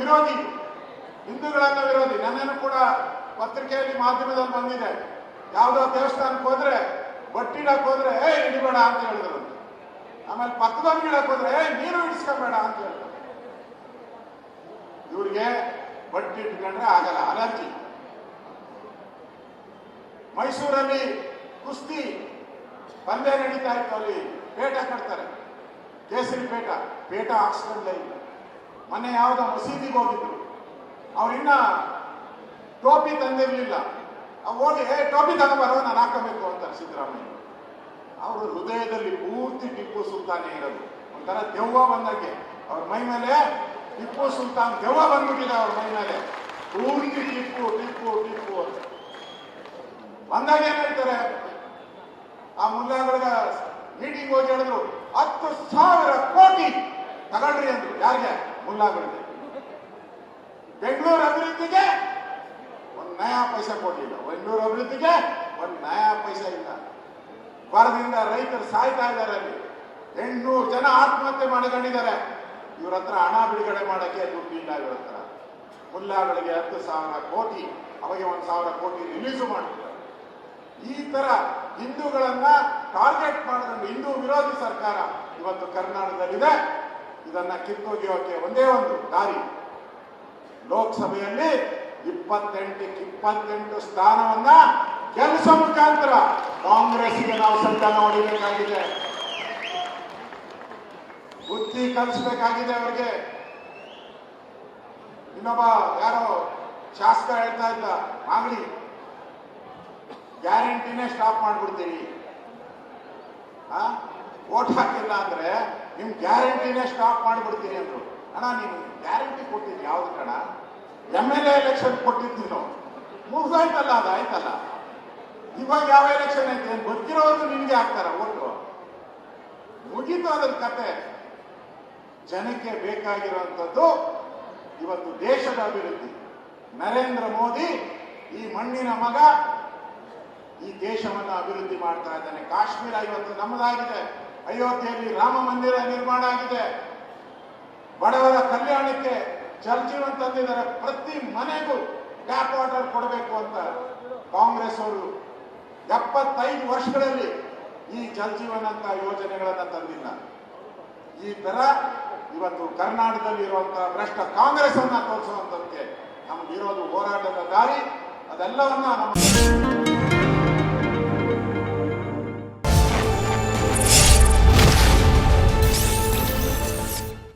ವಿರೋಧಿ, ಹಿಂದೂಗಳನ್ನ ವಿರೋಧಿ. ನನ್ನನ್ನು ಕೂಡ ಪತ್ರಿಕೆಯಲ್ಲಿ ಮಾಧ್ಯಮದಲ್ಲಿ ಬಂದಿದೆ. ಯಾವುದೋ ದೇವಸ್ಥಾನಕ್ಕೆ ಹೋದ್ರೆ ಬಟ್ಟಿಡಕ್ ಹೋದ್ರೆ ಹಿಡಿಬೇಡ ಅಂತ ಹೇಳಿದ್ರು. ಆಮೇಲೆ ಪಕ್ಕದವ್ರಿಗೆ ಇಡಕ್ ಹೋದ್ರೆ ನೀರು ಇಡಿಸ್ಕೋಬೇಡ ಅಂತ ಹೇಳಿದ್ರು. ಇವ್ರಿಗೆ ಬಟ್ಟಿ ಇಟ್ಕೊಂಡ್ರೆ ಆಗಲ್ಲ, ಅಲರ್ಜಿ. ಮೈಸೂರಲ್ಲಿ ಕುಸ್ತಿ ಪಂದ್ಯ ನಡೀತಾ ಇತ್ತು, ಅಲ್ಲಿ ಪೇಟ ಕಟ್ತಾರೆ, ಕೇಸರಿ ಪೇಟ ಹಾಕ್ಸ್ಕೊಂಡೇ ಇಲ್ಲ. ಮೊನ್ನೆ ಯಾವುದೋ ಮಸೀದಿಗೆ ಹೋಗಿದ್ರು, ಅವ್ರಿನ್ನ ಟೋಪಿ ತಂದಿರ್ಲಿಲ್ಲ. ಹೋಗಿ ಟೋಪಿ ತಗೊಂಬರೋ ನಾನು ಹಾಕಬೇಕು ಅಂತಾರೆ ಸಿದ್ದರಾಮಯ್ಯ. ಅವರು ಹೃದಯದಲ್ಲಿ ಪೂರ್ತಿ ಟಿಪ್ಪು ಸುಲ್ತಾನೇ ಇರೋದು, ಒಂಥರ ದೆವ್ವ ಬಂದಂಗೆ. ಅವ್ರ ಮೈ ಮೇಲೆ ಟಿಪ್ಪು ಸುಲ್ತಾನ್ ದೆವ್ವ ಬಂದ್ಬಿಟ್ಟಿದೆ. ಅವ್ರ ಮೈ ಮೇಲೆ ಪೂರ್ತಿ ಟಿಪ್ಪು ಟಿಪ್ಪು ಟಿಪ್ಪು ಅಂತ ಬಂದಾಗ ಏನ್ ಹೇಳ್ತಾರೆ, ಆ ಮುಲ್ಲಾಗಳ ಮೀಟಿಂಗ್ ಹೋಗಿ ಹೇಳಿದ್ರು 10,000 ಕೋಟಿ ತಗೊಳ್ರಿ ಅಂದ್ರು. ಯಾರಿಗೆ? ಮುಲ್ಲಾಗಳಿಗೆ. ಬೆಂಗಳೂರು ಅಭಿವೃದ್ಧಿಗೆ ಒಂದು ನಯಾ ಪೈಸೆ ಕೊಡಲಿಲ್ಲ. ಬೆಂಗಳೂರು ಅಭಿವೃದ್ಧಿಗೆ ಒಂದು ನಯಾ ಪೈಸೆ ಇಲ್ಲ. ಬರದಿಂದ ರೈತರು ಸಾಯ್ತಾ ಇದ್ದಾರೆ. ಅಲ್ಲಿ 800 ಜನ ಆತ್ಮಹತ್ಯೆ ಮಾಡಿಕೊಂಡಿದ್ದಾರೆ. ಇವ್ರ ಹತ್ರ ಹಣ ಬಿಡುಗಡೆ ಮಾಡಕ್ಕೆ ದುಡ್ಡಿಲ್ಲ. ಇವ್ರ ಹತ್ರ ಮುಲ್ಲಾಗಳಿಗೆ 10,000 ಕೋಟಿ, ಅವಾಗ 1,000 ಕೋಟಿ ರಿಲೀಸು ಮಾಡಿದ್ದಾರೆ. ಈ ತರ ಹಿಂದೂಗಳನ್ನ ಟಾರ್ಗೆಟ್ ಮಾಡಿಕೊಂಡು ಹಿಂದೂ ವಿರೋಧಿ ಸರ್ಕಾರ ಇವತ್ತು ಕರ್ನಾಟಕದಲ್ಲಿದೆ. ಇದನ್ನ ಕಿತ್ತೊಗೆಯೋಕೆ ಒಂದೇ ಒಂದು ದಾರಿ, ಲೋಕಸಭೆಯಲ್ಲಿ 28 ಸ್ಥಾನವನ್ನ ಗೆಲ್ಲಿಸೋ ಮುಖಾಂತರ ಕಾಂಗ್ರೆಸ್ಗೆ ನಾವು ಸಂಧಾನ ಹೊಡಿಬೇಕಾಗಿದೆ, ಬುದ್ಧಿ ಕಲಿಸಬೇಕಾಗಿದೆ ಅವರಿಗೆ. ಇನ್ನೊಬ್ಬ ಯಾರೋ ಶಾಸಕ ಹೇಳ್ತಾ ಇದ್ದ, ಮಾಗಡಿ ಗ್ಯಾರಂಟಿನೇ ಸ್ಟಾಪ್ ಮಾಡ್ಬಿಡ್ತೀವಿ, ವೋಟ್ ಹಾಕಿಲ್ಲ ಅಂದ್ರೆ ನಿಮ್ ಗ್ಯಾರಂಟಿನೇ ಸ್ಟಾಪ್ ಮಾಡ್ಬಿಡ್ತೀನಿ ಅಂದ್ರು. ಅಣ್ಣ ನೀನು ಗ್ಯಾರಂಟಿ ಕೊಟ್ಟಿದ್ದು ಯಾವ್ದು ಕಣ? MLA ಎಲೆಕ್ಷನ್ ಕೊಟ್ಟಿದ್ದೀನೋ, ಮುಗ್ದಾಯ್ತಲ್ಲ, ಅದಾಯ್ತಲ್ಲ. ಇವಾಗ ಯಾವ ಎಲೆಕ್ಷನ್ ಐತೆ ಗೊತ್ತಿರೋದು ನಿಮ್ಗೆ ಹಾಕ್ತಾರ ಓಟು, ಮುಗೀತು ಅದ್ರ ಕತೆ. ಜನಕ್ಕೆ ಬೇಕಾಗಿರುವಂಥದ್ದು ಇವತ್ತು ದೇಶದ ಅಭಿವೃದ್ಧಿ. ನರೇಂದ್ರ ಮೋದಿ ಈ ಮಣ್ಣಿನ ಮಗ, ಈ ದೇಶವನ್ನು ಅಭಿವೃದ್ಧಿ ಮಾಡ್ತಾ ಇದ್ದಾನೆ. ಕಾಶ್ಮೀರ ಇವತ್ತು ನಮ್ಮದಾಗಿದೆ. ಅಯೋಧ್ಯೆಯಲ್ಲಿ ರಾಮ ಮಂದಿರ ನಿರ್ಮಾಣ ಆಗಿದೆ. ಬಡವರ ಕಲ್ಯಾಣಕ್ಕೆ ಜಲಜೀವನ್ ತಂದಿದ್ದಾರೆ. ಪ್ರತಿ ಮನೆಗೂ ಟ್ಯಾಪ್ ವಾಟರ್ ಕೊಡಬೇಕು ಅಂತ ಕಾಂಗ್ರೆಸ್ ಅವರು 75 ವರ್ಷಗಳಲ್ಲಿ ಈ ಜಲಜೀವನ್ ಅಂತ ಯೋಜನೆಗಳನ್ನ ತಂದಿಲ್ಲ. ಈ ತರ ಇವತ್ತು ಕರ್ನಾಟಕದಲ್ಲಿ ಇರುವಂತಹ ಭ್ರಷ್ಟ ಕಾಂಗ್ರೆಸ್ ಅನ್ನ ತೋರಿಸುವಂತಕ್ಕೆ ನಮ್ಗಿರೋದು ಹೋರಾಟದ ದಾರಿ. ಅದೆಲ್ಲವನ್ನ ನಮ್ಮ